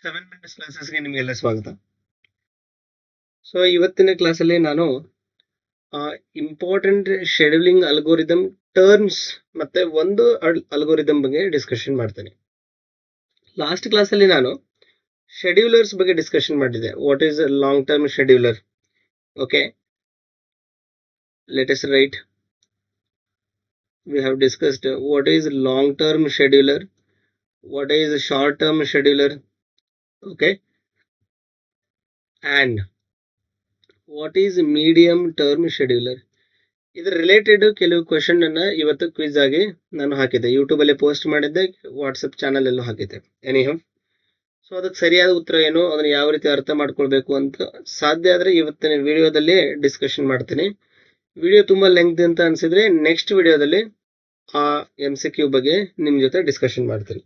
7 minutes ಕ್ಲಾಸಸ್ಗೆ ನಿಮಗೆಲ್ಲ ಸ್ವಾಗತ. So ಇವತ್ತಿನ ಕ್ಲಾಸಲ್ಲಿ ನಾನು ಇಂಪಾರ್ಟೆಂಟ್ ಶೆಡ್ಯೂಲಿಂಗ್ ಅಲ್ಗೋರಿದಮ್ ಟರ್ಮ್ಸ್ ಮತ್ತೆ ಒಂದು ಅಲ್ಗೋರಿದಮ್ ಬಗ್ಗೆ ಡಿಸ್ಕಷನ್ ಮಾಡ್ತೇನೆ. ಲಾಸ್ಟ್ ಕ್ಲಾಸಲ್ಲಿ ನಾನು ಶೆಡ್ಯೂಲರ್ಸ್ ಬಗ್ಗೆ ಡಿಸ್ಕಷನ್ ಮಾಡಿದ್ದೆ. What is long term scheduler? Okay, let us right. We have discussed what is long term scheduler, what is short term scheduler, okay, and what is medium term scheduler. ಇದರ related ಕೆಲವು question ಅನ್ನ ಇವತ್ತು quiz ಆಗಿ ನಾನು ಹಾಕಿದ್ದೆ. YouTube ಅಲ್ಲಿ post ಮಾಡಿದ್ದೆ, WhatsApp channel ಅಲ್ಲೂ ಹಾಕಿದ್ದೆ. ಎನಿಹೌ, ಸೊ ಅದಕ್ಕೆ ಸರಿಯಾದ ಉತ್ತರ ಏನು, ಅದನ್ನ ಯಾವ ರೀತಿ ಅರ್ಥ ಮಾಡ್ಕೊಳ್ಬೇಕು ಅಂತ ಸಾಧ್ಯ ಆದ್ರೆ ಇವತ್ತಿನ ವಿಡಿಯೋದಲ್ಲಿ ಡಿಸ್ಕಷನ್ ಮಾಡ್ತೀನಿ. ವಿಡಿಯೋ ತುಂಬಾ ಲೆಂತ್ ಅಂತ ಅನ್ಸಿದ್ರೆ ನೆಕ್ಸ್ಟ್ ವಿಡಿಯೋದಲ್ಲಿ ಆ MCQ ಬಗ್ಗೆ ನಿಮ್ ಜೊತೆ ಡಿಸ್ಕಷನ್ ಮಾಡ್ತೀನಿ.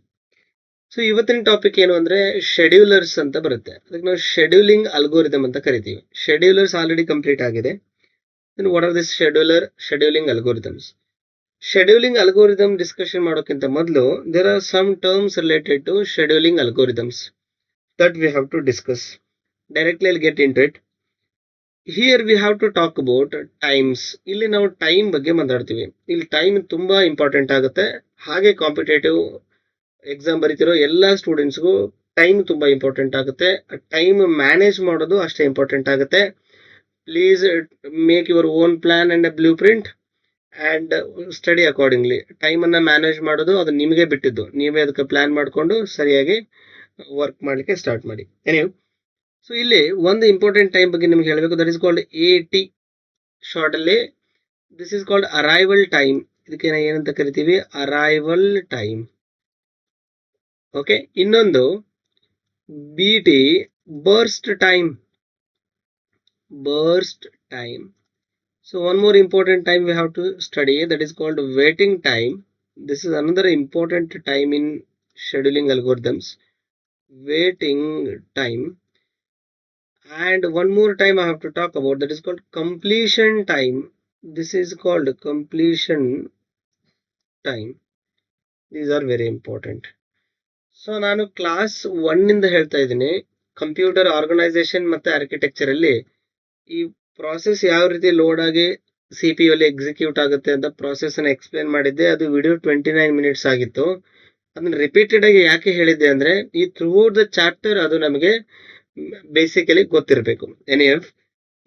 ಸೊ ಇವತ್ತಿನ ಟಾಪಿಕ್ ಏನು ಅಂದ್ರೆ ಶೆಡ್ಯೂಲರ್ಸ್ ಅಂತ ಬರುತ್ತೆ. ಅದಕ್ಕೆ ನಾವು ಶೆಡ್ಯೂಲಿಂಗ್ ಅಲ್ಗೋರಿದಮ್ ಅಂತ ಕರಿತೀವಿ. ಶೆಡ್ಯೂಲರ್ಸ್ ಆಲ್ರೆಡಿ ಕಂಪ್ಲೀಟ್ ಆಗಿದೆ. Then what are this scheduling algorithms? Scheduling algorithm discussion ಮಾಡೋಕ್ಕಿಂತ ಮೊದಲು there are some terms related to scheduling algorithms that we have to discuss. Directly I'll get into it. Here we have to talk about times. ಇಲ್ಲಿ ನಾವು time ಬಗ್ಗೆ ಮಾತಾಡ್ತೀವಿ. ಇಲ್ಲಿ time ತುಂಬಾ important ಆಗುತ್ತೆ. ಹಾಗೆ ಕಾಂಪಿಟೇಟಿವ್ ಎಕ್ಸಾಮ್ ಬರೀತಿರೋ ಎಲ್ಲ ಸ್ಟೂಡೆಂಟ್ಸ್ಗೂ ಟೈಮ್ ತುಂಬಾ ಇಂಪಾರ್ಟೆಂಟ್ ಆಗುತ್ತೆ. ಟೈಮ್ ಮ್ಯಾನೇಜ್ ಮಾಡೋದು ಅಷ್ಟೇ ಇಂಪಾರ್ಟೆಂಟ್ ಆಗುತ್ತೆ. Please make your own plan and a blueprint and study accordingly. Time ಅನ್ನ ಮ್ಯಾನೇಜ್ ಮಾಡೋದು ಅದು ನಿಮಗೆ ಬಿಟ್ಟಿದ್ದು. ನೀವೇ ಅದಕ್ಕೆ ಪ್ಲಾನ್ ಮಾಡಿಕೊಂಡು ಸರಿಯಾಗಿ ವರ್ಕ್ ಮಾಡಲಿಕ್ಕೆ ಸ್ಟಾರ್ಟ್ ಮಾಡಿ. ಎನಿವ್, ಸೊ ಇಲ್ಲಿ ಒಂದು ಇಂಪಾರ್ಟೆಂಟ್ ಟೈಮ್ ಬಗ್ಗೆ ನಿಮ್ಗೆ ಹೇಳಬೇಕು. That is called AT. Short ಅಲ್ಲಿ this is called arrival time. ಇದಕ್ಕೆ ಏನಂತ ಕರಿತೀವಿ? Arrival time. ಓಕೆ, ಇನ್ನೊಂದು BT, burst time. Burst time. So one more important time we have to study, that is called waiting time. This is another important time in scheduling algorithms, waiting time. And one more time I have to talk about, that is called completion time. This is called completion time. These are very important. So ನಾನು class 1 ಇಂದ ಹೇಳ್ತಾ ಇದ್ದೀನಿ. Computer organisation ಮತ್ತೆ architecture ಅಲ್ಲಿ ಈ process ಯಾವ ರೀತಿ load ಆಗಿ CPU ಅಲ್ಲಿ ಎಕ್ಸಿಕ್ಯೂಟ್ ಆಗುತ್ತೆ ಅಂತ ಪ್ರಾಸೆಸ್ ಅನ್ನ ಎಕ್ಸ್ಪ್ಲೇನ್ ಮಾಡಿದ್ದೆ. ಅದು ವಿಡಿಯೋ 29 ಮಿನಿಟ್ಸ್ ಆಗಿತ್ತು. ಅದನ್ನ ರಿಪೀಟೆಡ್ ಆಗಿ ಯಾಕೆ ಹೇಳಿದ್ದೆ ಅಂದ್ರೆ ಈ ಥ್ರೂ ಔಟ್ ದ ಚಾಪ್ಟರ್ ಅದು ನಮಗೆ ಬೇಸಿಕಲಿ ಗೊತ್ತಿರಬೇಕು. ಎನಿಎಫ್,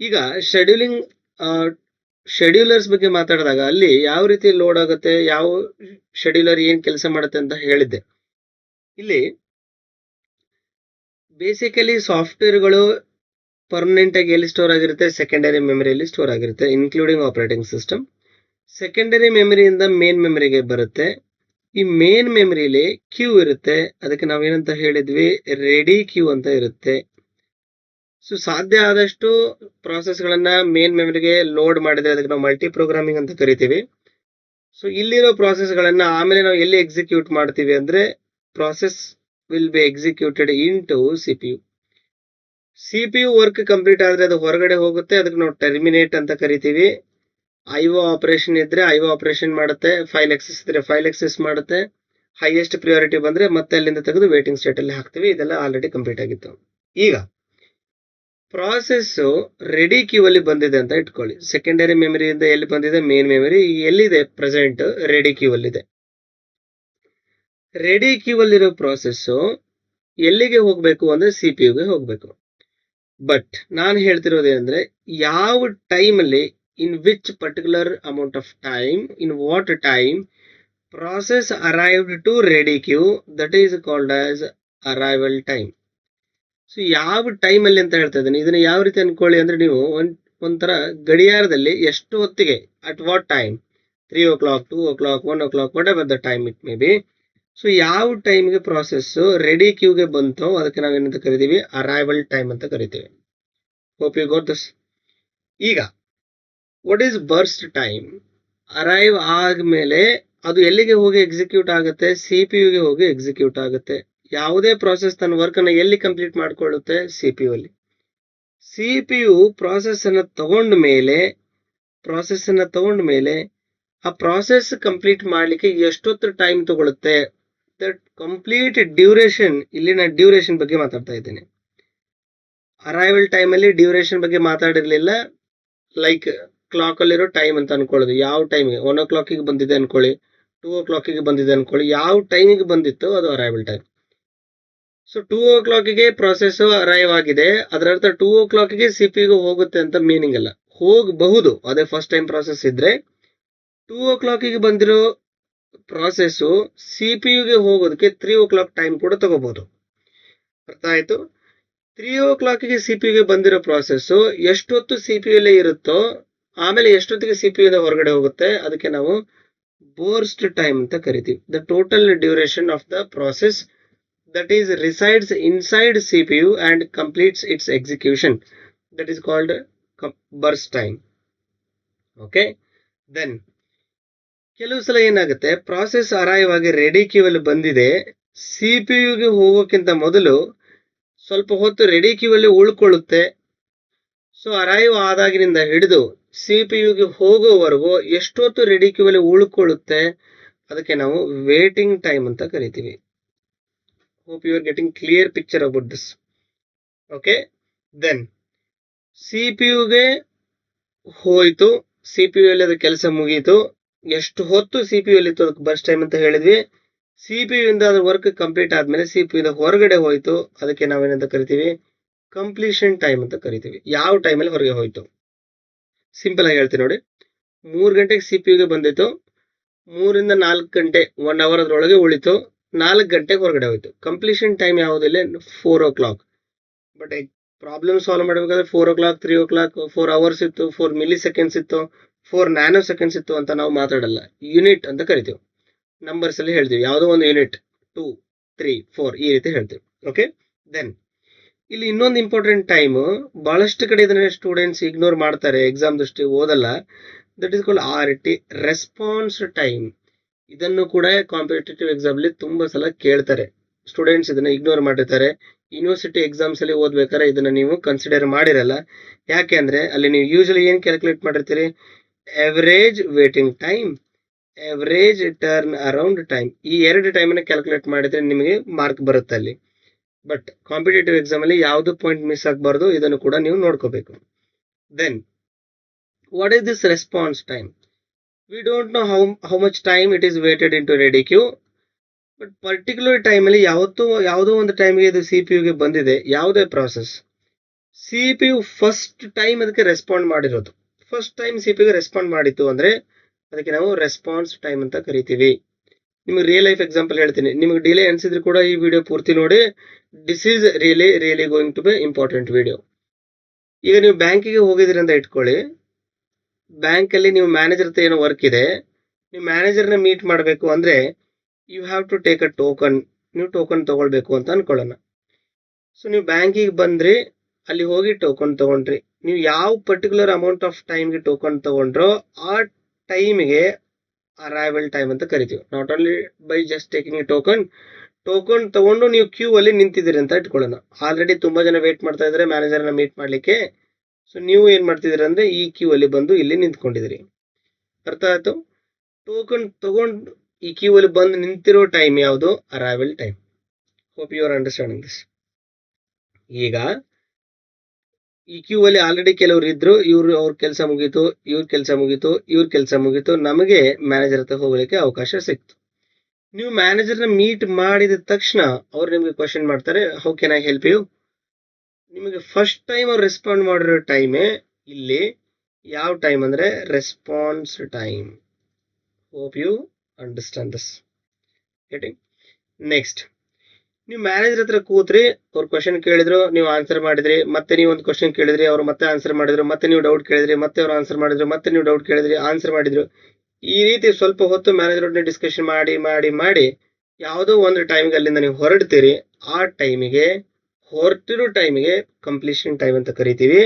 ಈಗ ಶೆಡ್ಯೂಲರ್ಸ್ ಬಗ್ಗೆ ಮಾತಾಡಿದಾಗ ಅಲ್ಲಿ ಯಾವ ರೀತಿ ಲೋಡ್ ಆಗುತ್ತೆ, ಯಾವ ಶೆಡ್ಯೂಲರ್ ಏನ್ ಕೆಲಸ ಮಾಡುತ್ತೆ ಅಂತ ಹೇಳಿದ್ದೆ. ಇಲ್ಲಿ ಬೇಸಿಕಲಿ ಸಾಫ್ಟ್ವೇರ್ಗಳು ಪರ್ಮನೆಂಟ್ ಆಗಿ ಎಲ್ಲಿ ಸ್ಟೋರ್ ಆಗಿರುತ್ತೆ? ಸೆಕೆಂಡರಿ ಮೆಮರಿಯಲ್ಲಿ ಸ್ಟೋರ್ ಆಗಿರುತ್ತೆ, ಇನ್ಕ್ಲೂಡಿಂಗ್ ಆಪರೇಟಿಂಗ್ ಸಿಸ್ಟಮ್. ಸೆಕೆಂಡರಿ ಮೆಮರಿಯಿಂದ ಮೇನ್ ಮೆಮರಿಗೆ ಬರುತ್ತೆ. ಈ ಮೇನ್ ಮೆಮರಿಲಿ ಕ್ಯೂ ಇರುತ್ತೆ. ಅದಕ್ಕೆ ನಾವೇನಂತ ಹೇಳಿದ್ವಿ? ರೆಡಿ ಕ್ಯೂ ಅಂತ ಇರುತ್ತೆ. ಸೊ ಸಾಧ್ಯ ಆದಷ್ಟು ಪ್ರಾಸೆಸ್ಗಳನ್ನ ಮೇನ್ ಮೆಮರಿಗೆ ಲೋಡ್ ಮಾಡಿದ್ರೆ ಅದಕ್ಕೆ ನಾವು ಮಲ್ಟಿ ಪ್ರೋಗ್ರಾಮಿಂಗ್ ಅಂತ ಕರಿತೀವಿ. ಸೊ ಇಲ್ಲಿರೋ ಪ್ರಾಸೆಸ್ಗಳನ್ನ ಆಮೇಲೆ ನಾವು ಎಲ್ಲಿ ಎಕ್ಸಿಕ್ಯೂಟ್ ಮಾಡ್ತೀವಿ ಅಂದ್ರೆ process will be executed into CPU work complete ಆದ್ರೆ ಅದು ಹೊರಗಡೆ ಹೋಗುತ್ತೆ. ಅದಕ್ಕೆ ನಾವು ಟರ್ಮಿನೇಟ್ ಅಂತ ಕರಿತೀವಿ. IO ಆಪರೇಷನ್ ಇದ್ರೆ IO ಆಪರೇಷನ್ ಮಾಡುತ್ತೆ, ಫೈಲ್ ಎಕ್ಸೆಸ್ ಇದ್ರೆ ಫೈಲ್ ಎಕ್ಸೆಸ್ ಮಾಡುತ್ತೆ. ಹೈಯೆಸ್ಟ್ ಪ್ರಿಯಾರಿಟಿ ಬಂದ್ರೆ ಮತ್ತೆ ಅಲ್ಲಿಂದ ತೆಗೆದು ವೇಟಿಂಗ್ ಸ್ಟೇಟ್ ಅಲ್ಲಿ ಹಾಕ್ತೀವಿ. ಇದೆಲ್ಲ ಆಲ್ರೆಡಿ ಕಂಪ್ಲೀಟ್ ಆಗಿತ್ತು. ಈಗ ಪ್ರಾಸೆಸ್ ರೆಡಿ ಕ್ಯೂ ಅಲ್ಲಿ ಬಂದಿದೆ ಅಂತ ಇಟ್ಕೊಳ್ಳಿ. ಸೆಕೆಂಡರಿ ಮೆಮರಿಯಿಂದ ಎಲ್ಲಿ ಬಂದಿದೆ? Main memory. ಎಲ್ಲಿದೆ ಪ್ರೆಸೆಂಟ್? ರೆಡಿ ಕ್ಯೂ ಅಲ್ಲಿದೆ. ರೆಡಿ ಕ್ಯೂ ಅಲ್ಲಿರೋ ಪ್ರಾಸೆಸ್ ಎಲ್ಲಿಗೆ ಹೋಗ್ಬೇಕು ಅಂದ್ರೆ CPU ಗೆ ಹೋಗ್ಬೇಕು. ಬಟ್ ನಾನು ಹೇಳ್ತಿರೋದೇನಂದ್ರೆ ಯಾವ ಟೈಮ್ ಅಲ್ಲಿ, in which particular amount of time, in what time process arrived to ready queue, that is called as arrival time. So ಯಾವ ಟೈಮ್ ಅಲ್ಲಿ ಅಂತ ಹೇಳ್ತಾ ಇದ್ದೀನಿ. ಇದನ್ನ ಯಾವ ರೀತಿ ಅನ್ಕೊಳ್ಳಿ ಅಂದ್ರೆ ನೀವು ಒಂಥರ ಗಡಿಯಾರದಲ್ಲಿ ಎಷ್ಟು ಹೊತ್ತಿಗೆ, at what time, 3 o'clock, 2 o'clock, 1 o'clock, what ever the time it may B. So ಯಾವ ಟೈಮ್ಗೆ ಪ್ರಾಸೆಸ್ ರೆಡಿ ಕ್ಯೂಗೆ ಬಂತೋ ಅದಕ್ಕೆ ನಾವೇನಂತ ಕರಿತೀವಿ? ಅರೈವಲ್ ಟೈಮ್ ಅಂತ ಕರಿತೀವಿ. Hope you got this. ಈಗ what is burst time? Arrive ಆದ್ಮೇಲೆ ಅದು ಎಲ್ಲಿಗೆ ಹೋಗಿ ಎಕ್ಸಿಕ್ಯೂಟ್ ಆಗುತ್ತೆ? CPU ಗೆ ಹೋಗಿ ಎಕ್ಸಿಕ್ಯೂಟ್ ಆಗುತ್ತೆ. ಯಾವುದೇ ಪ್ರಾಸೆಸ್ ತನ್ನ ವರ್ಕ್ ಅನ್ನ ಎಲ್ಲಿ ಕಂಪ್ಲೀಟ್ ಮಾಡ್ಕೊಳ್ಳುತ್ತೆ? CPU ಅಲ್ಲಿ. CPU ಪ್ರಾಸೆಸ್ ಅನ್ನ ತಗೊಂಡ ಮೇಲೆ ಆ ಪ್ರಾಸೆಸ್ ಕಂಪ್ಲೀಟ್ ಮಾಡ್ಲಿಕ್ಕೆ ಎಷ್ಟೊತ್ತು ಟೈಮ್ ತಗೊಳುತ್ತೆ? ದ ಕಂಪ್ಲೀಟ್ ಡ್ಯೂರೇಷನ್, ಇಲ್ಲಿ ನಾನು ಡ್ಯೂರೇಷನ್ ಬಗ್ಗೆ ಮಾತಾಡ್ತಾ ಇದ್ದೇನೆ. ಅರೈವಲ್ ಟೈಮಲ್ಲಿ ಡ್ಯೂರೇಷನ್ ಬಗ್ಗೆ ಮಾತಾಡಿರಲಿಲ್ಲ. ಲೈಕ್ ಕ್ಲಾಕ್ ಅಲ್ಲಿರೋ ಟೈಮ್ ಅಂತ ಅನ್ಕೊಳ್ಳೋದು. ಯಾವ ಟೈಮ್ಗೆ 1 o'clock ಬಂದಿದೆ ಅನ್ಕೊಳ್ಳಿ, 2 o'clock ಬಂದಿದೆ ಅನ್ಕೊಳ್ಳಿ, ಯಾವ ಟೈಮಿಗೆ ಬಂದಿತ್ತು ಅದು arrival time. So 2 o'clock process arrive ಆಗಿದೆ, ಅದರರ್ಥ 2 o'clock CPU ಹೋಗುತ್ತೆ ಅಂತ ಮೀನಿಂಗ್ ಅಲ್ಲ. ಹೋಗಬಹುದು, ಅದೇ ಫಸ್ಟ್ ಟೈಮ್ ಪ್ರಾಸೆಸ್ ಇದ್ರೆ 2 o'clock ಬಂದಿರೋ ಪ್ರಾಸೆಸ್ CPU ಹೋಗೋದಕ್ಕೆ 3 o'clock ಟೈಮ್ ಕೂಡ ತಗೋಬಹುದು. ಅರ್ಥ ಆಯ್ತು? 3 o'clock CPU ಬಂದಿರೋ ಪ್ರಾಸೆಸ್ ಎಷ್ಟೊತ್ತು CPU ಅಲ್ಲೇ ಇರುತ್ತೋ ಆಮೇಲೆ ಎಷ್ಟೊತ್ತಿಗೆ CPU ಹೊರಗಡೆ ಹೋಗುತ್ತೆ, ಅದಕ್ಕೆ ನಾವು ಬರ್ಸ್ಟ್ ಟೈಮ್ ಅಂತ ಕರಿತೀವಿ. The total duration of the process that is resides inside CPU and completes its execution, that is called burst time. Okay, then ಕೆಲವು ಸಲ ಏನಾಗುತ್ತೆ, ಪ್ರಾಸೆಸ್ ಅರೈವ್ ಆಗಿ ರೆಡಿ ಕ್ಯೂ ಅಲ್ಲಿ ಬಂದಿದೆ, CPU ಹೋಗೋಕ್ಕಿಂತ ಮೊದಲು ಸ್ವಲ್ಪ ಹೊತ್ತು ರೆಡಿ ಕ್ಯೂ ಅಲ್ಲಿ ಉಳ್ಕೊಳ್ಳುತ್ತೆ. ಸೊ ಅರೈವ್ ಆದಾಗಿನಿಂದ ಹಿಡಿದು CPU ಹೋಗೋವರೆಗೂ ಎಷ್ಟೊತ್ತು ರೆಡಿ ಕ್ಯೂ ಅಲ್ಲಿ ಉಳ್ಕೊಳ್ಳುತ್ತೆ, ಅದಕ್ಕೆ ನಾವು ವೇಟಿಂಗ್ ಟೈಮ್ ಅಂತ ಕರಿತೀವಿ. Hope you are getting clear picture about this. Okay, then CPU ಹೋಯ್ತು, CPU ಅಲ್ಲಿ ಅದು ಕೆಲಸ ಮುಗೀತು. ಎಷ್ಟು ಹೊತ್ತು CPU ಅಲ್ಲಿ ಇತ್ತು ಅದಕ್ಕೆ ಬರ್ಸ್ಟ್ ಟೈಮ್ ಅಂತ ಹೇಳಿದ್ವಿ. CPU ಇಂದ ಅದ್ರ ವರ್ಕ್ ಕಂಪ್ಲೀಟ್ ಆದ್ಮೇಲೆ CPU ಇಂದ ಹೊರಗಡೆ ಹೋಯ್ತು, ಅದಕ್ಕೆ ನಾವೇನಂತ ಕರಿತೀವಿ, ಕಂಪ್ಲೀಷನ್ ಟೈಮ್ ಅಂತ ಕರಿತೀವಿ. ಯಾವ ಟೈಮಲ್ಲಿ ಹೊರಗೆ ಹೋಯ್ತು? ಸಿಂಪಲ್ ಆಗಿ ಹೇಳ್ತೀನಿ ನೋಡಿ. 3 ಗಂಟೆಗೆ CPU ಬಂದಿತ್ತು, 3 ರಿಂದ 4 ಗಂಟೆ 1 hour ಅದ್ರೊಳಗೆ ಉಳಿತು, 4 ಗಂಟೆಗೆ ಹೊರಗಡೆ ಹೋಯ್ತು. ಕಂಪ್ಲೀಷನ್ ಟೈಮ್ ಯಾವುದಿಲ್ಲ, 4 o'clock. ಬಟ್ ಪ್ರಾಬ್ಲಮ್ ಸಾಲ್ವ್ ಮಾಡಬೇಕಾದ್ರೆ 4 o'clock, 3 o'clock, 4 hours ಇತ್ತು, 4 milliseconds ಇತ್ತು, 4 nanoseconds ಇತ್ತು ಅಂತ ನಾವು ಮಾತಾಡಲ್ಲ. ಯೂನಿಟ್ ಅಂತ ಕರಿತೀವಿ. ನಂಬರ್ಸ್ ಅಲ್ಲಿ ಹೇಳ್ತೀವಿ, ಯಾವುದೋ ಒಂದು ಯೂನಿಟ್ 2, 3, 4 ಈ ರೀತಿ ಹೇಳ್ತೀವಿ. ಓಕೆ, ದೆನ್ ಇಲ್ಲಿ ಇನ್ನೊಂದು ಇಂಪಾರ್ಟೆಂಟ್ ಟೈಮ್, ಬಹಳಷ್ಟು ಕಡೆ ಇದನ್ನ ಸ್ಟೂಡೆಂಟ್ಸ್ ಇಗ್ನೋರ್ ಮಾಡ್ತಾರೆ, ಎಕ್ಸಾಮ್ ದೃಷ್ಟಿ ಓದಲ್ಲ. That is called RT, response time. ಇದನ್ನು ಕೂಡ ಕಾಂಪಿಟೇಟಿವ್ ಎಕ್ಸಾಮ್ ಅಲ್ಲಿ ತುಂಬಾ ಸಲ ಕೇಳ್ತಾರೆ. ಸ್ಟೂಡೆಂಟ್ಸ್ ಇದನ್ನ ಇಗ್ನೋರ್ ಮಾಡಿರ್ತಾರೆ. ಯೂನಿವರ್ಸಿಟಿ ಎಕ್ಸಾಮ್ಸ್ ಅಲ್ಲಿ ಓದ್ಬೇಕಾದ್ರೆ ಇದನ್ನ ನೀವು ಕನ್ಸಿಡರ್ ಮಾಡಿರಲ್ಲ. ಯಾಕೆ ಅಂದ್ರೆ ಅಲ್ಲಿ ನೀವು ಯೂಶಲಿ ಏನ್ ಕ್ಯಾಲ್ಕುಲೇಟ್ ಮಾಡಿರ್ತೀರಿ, average waiting time, average turn around time. ಈ 2 ಟೈಮನ್ನ ಕ್ಯಾಲ್ಕುಲೇಟ್ ಮಾಡಿದ್ರೆ ನಿಮಗೆ ಮಾರ್ಕ್ ಬರುತ್ತೆ ಅಲ್ಲಿ. ಬಟ್ ಕಾಂಪಿಟೇಟಿವ್ ಎಕ್ಸಾಮ್ ಅಲ್ಲಿ ಯಾವ್ದು ಪಾಯಿಂಟ್ ಮಿಸ್ ಆಗಬಾರ್ದು, ಇದನ್ನು ಕೂಡ ನೀವು ನೋಡ್ಕೋಬೇಕು. Then what is this response time? We don't know how much time it is waited into ready queue, but particular time ಅಲ್ಲಿ ಯಾವುದೋ ಒಂದು ಟೈಮ್ಗೆ ಇದು CPU ಬಂದಿದೆ, ಯಾವುದೇ ಪ್ರಾಸೆಸ್ CPU ಫಸ್ಟ್ ಟೈಮ್ ಅದಕ್ಕೆ ರೆಸ್ಪಾಂಡ್ ಮಾಡಿರೋದು, ಫಸ್ಟ್ ಟೈಮ್ CPU ರೆಸ್ಪಾಂಡ್ ಮಾಡಿತ್ತು ಅಂದ್ರೆ ಅದಕ್ಕೆ ನಾವು ರೆಸ್ಪಾನ್ಸ್ ಟೈಮ್ ಅಂತ ಕರಿತೀವಿ. ನಿಮಗೆ ರಿಯಲ್ ಲೈಫ್ ಎಕ್ಸಾಂಪಲ್ ಹೇಳ್ತೀನಿ, ನಿಮಗೆ ಡಿಲೇ ಅನ್ಸಿದ್ರು ಕೂಡ ಈ ವಿಡಿಯೋ ಪೂರ್ತಿ ನೋಡಿ. This is really going to be important video. ಈಗ ನೀವು ಬ್ಯಾಂಕಿಗೆ ಹೋಗಿದ್ರಿ ಅಂತ ಇಟ್ಕೊಳ್ಳಿ, ಬ್ಯಾಂಕ್ ಅಲ್ಲಿ ನೀವು ಮ್ಯಾನೇಜರ್ ಹತ್ರ ಏನೋ ವರ್ಕ್ ಇದೆ, ನೀವು ಮ್ಯಾನೇಜರ್ನ ಮೀಟ್ ಮಾಡಬೇಕು ಅಂದ್ರೆ you have to take a token. ನೀವು ಟೋಕನ್ ತಗೊಳ್ಬೇಕು ಅಂತ ಅನ್ಕೊಳ್ಳೋಣ. ಸೊ ನೀವು ಬ್ಯಾಂಕಿಗೆ ಬಂದ್ರಿ, ಅಲ್ಲಿ ಹೋಗಿ ಟೋಕನ್ ತಗೊಂಡ್ರಿ. ನೀವು ಯಾವ ಪರ್ಟಿಕ್ಯುಲರ್ ಅಮೌಂಟ್ ಆಫ್ ಟೈಮ್ಗೆ ಟೋಕನ್ ತಗೊಂಡ್ರೋ ಆ ಟೈಮ್ಗೆ ಅರೈವಲ್ ಟೈಮ್ ಅಂತ ಕರಿತೀವಿ. Not only by just taking A token ತಗೊಂಡು ನೀವು ಕ್ಯೂ ಅಲ್ಲಿ ನಿಂತಿದ್ದೀರಿ ಅಂತ ಇಟ್ಕೊಳ್ಳೋಣ. ಆಲ್ರೆಡಿ ತುಂಬಾ ಜನ ವೇಟ್ ಮಾಡ್ತಾ ಇದ್ದಾರೆ ಮ್ಯಾನೇಜರ್ನ ಮೀಟ್ ಮಾಡ್ಲಿಕ್ಕೆ. ಸೊ ನೀವು ಏನ್ ಮಾಡ್ತಿದ್ದೀರಿ ಅಂದ್ರೆ ಈ ಕ್ಯೂ ಅಲ್ಲಿ ಬಂದು ಇಲ್ಲಿ ನಿಂತ್ಕೊಂಡಿದ್ದೀರಿ. ಅರ್ಥ ಆಯ್ತು? ಟೋಕನ್ ತಗೊಂಡು ಈ ಕ್ಯೂ ಅಲ್ಲಿ ಬಂದು ನಿಂತಿರೋ ಟೈಮ್ ಯಾವುದು? Arrival time. Hope you are understanding this. ಈಗ ಈ ಕ್ಯೂ ಅಲ್ಲಿ ಆಲ್ರೆಡಿ ಕೆಲವರು ಇದ್ರು, ಅವ್ರ ಕೆಲಸ ಮುಗೀತು, ಇವ್ರ ಕೆಲಸ ಮುಗೀತು, ನಮಗೆ ಮ್ಯಾನೇಜರ್ ಹತ್ರ ಹೋಗ್ಲಿಕ್ಕೆ ಅವಕಾಶ ಸಿಕ್ತು. ನೀವು ಮ್ಯಾನೇಜರ್ನ ಮೀಟ್ ಮಾಡಿದ ತಕ್ಷಣ ಅವ್ರು ನಿಮ್ಗೆ ಕ್ವಶನ್ ಮಾಡ್ತಾರೆ, how can I help you? ನಿಮಗೆ ಫಸ್ಟ್ ಟೈಮ್ ಅವ್ರು ರೆಸ್ಪಾಂಡ್ ಮಾಡಿರೋ ಟೈಮೇ ಇಲ್ಲಿ ಯಾವ ಟೈಮ್ ಅಂದ್ರೆ response time. Hope you understand this. Getting? Next, ನೀವು ಮ್ಯಾನೇಜರ್ ಹತ್ರ ಕೂತ್ರಿ, ಅವ್ರು ಕ್ವಶನ್ ಕೇಳಿದ್ರು, ನೀವು ಆನ್ಸರ್ ಮಾಡಿದ್ರಿ, ಮತ್ತೆ ನೀವು ಒಂದು ಕ್ವಶನ್ ಕೇಳಿದ್ರಿ, ಅವ್ರು ಮತ್ತೆ ಆನ್ಸರ್ ಮಾಡಿದ್ರು, ಮತ್ತೆ ನೀವು ಡೌಟ್ ಕೇಳಿದ್ರಿ, ಮತ್ತೆ ಅವ್ರು ಆನ್ಸರ್ ಮಾಡಿದ್ರು, ಮತ್ತೆ ನೀವು ಡೌಟ್ ಕೇಳಿದ್ರಿ, ಆನ್ಸರ್ ಮಾಡಿದ್ರು. ಈ ರೀತಿ ಸ್ವಲ್ಪ ಹೊತ್ತು ಮ್ಯಾನೇಜರ್ ಒಟ್ಟಿಗೆ ಡಿಸ್ಕಷನ್ ಮಾಡಿ ಯಾವುದೋ ಒಂದು ಟೈಮ್ಗೆ ಅಲ್ಲಿಂದ ನೀವು ಹೊರಡ್ತೀರಿ. ಆ ಟೈಮಿಗೆ, ಹೊರಟಿರೋ ಟೈಮಿಗೆ ಕಂಪ್ಲೀಷನ್ ಟೈಮ್ ಅಂತ ಕರಿತೀವಿ.